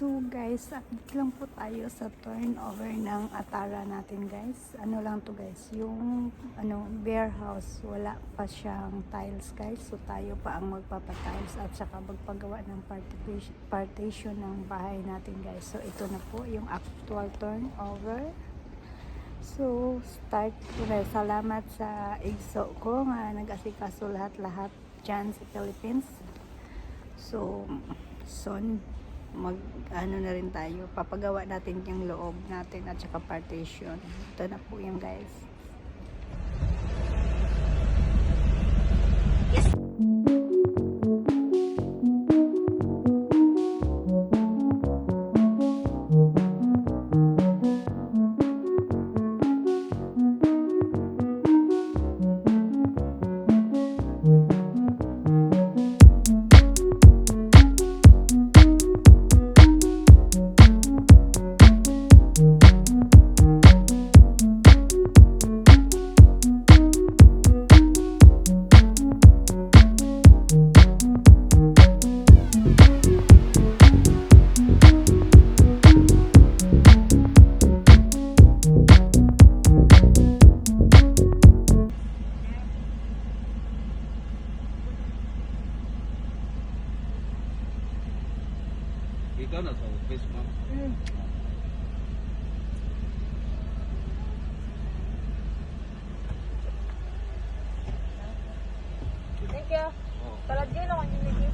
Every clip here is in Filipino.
So guys, update lang po tayo sa turnover ng Atharra natin guys. Ano lang to guys, yung bare house, wala pa siyang tiles guys. So tayo pa ang magpapatiles at saka magpagawa ng partition ng bahay natin guys. So ito na po yung actual turnover. So start ko na. Salamat sa igso ko nga nag-asikaso lahat-lahat dyan sa Philippines. So na rin tayo, papagawa natin yung loob natin at saka partition. Ito na po yung guys. Ikaw na sa office, ma'am. Thank you. Talad yun ako yung nilagay.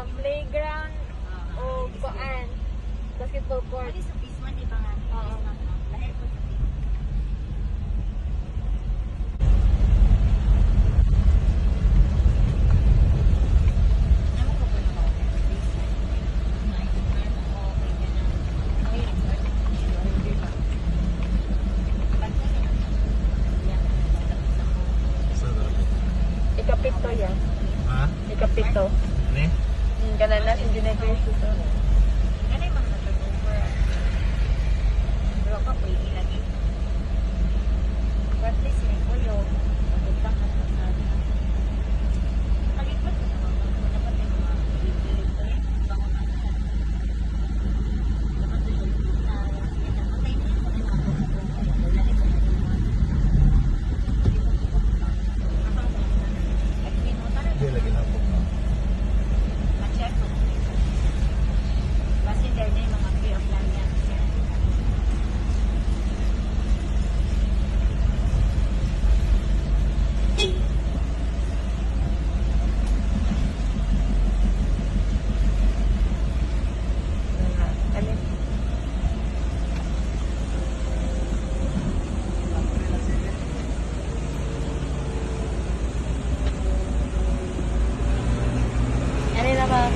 Playground o kuan basketball court. Ano sa phase 1 di ba nga? Oo. Lahir po sa phase 1. Ano ko po yung mga phase 1? Night o okay ka na. Okay, resort. Di ba? Pagka na lang. Yan. Ikapito yan. Ha? Ikapito. Ano? Ganun na, hindi na verso to. Ano yung mga turnover? Bro ka po yung ilagay. But please, may puyo. Pagkita ka sa sana. Kalipat ko naman. Dapat yung mga pilit ko yun. Bango na sa sana. Dapat yung na. Patay na yun. Lalagay ko na yung mga. At minuta na. Hindi, lagi na po. Ma-check ko. Kasi dahil na yung mga free of land yan. Ano naman?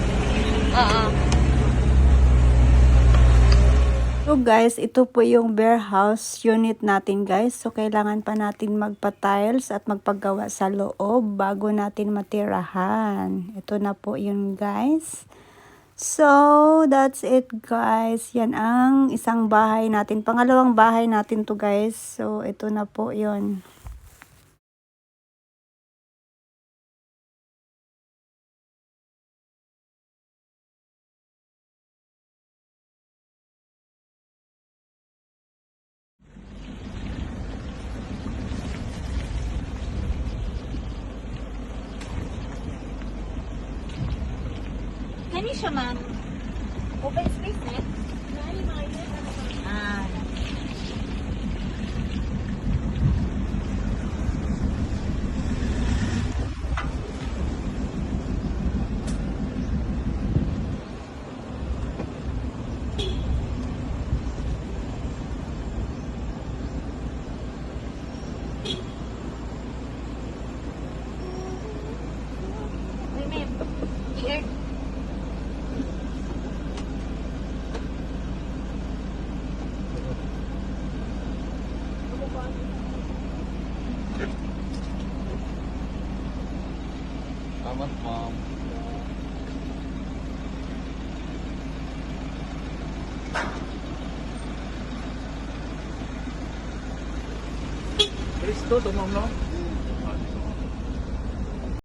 Oo. So guys, ito po yung bare house unit natin guys. So kailangan pa natin magpa-tiles at magpagawa sa loob bago natin matirahan. Ito na po yun guys. So that's it guys. Yan ang isang bahay natin. Pangalawang bahay natin to guys. So ito na po yun. Kani siya, ma'am. Open space, eh? Ah, ma'am. Kristo to ma'am no?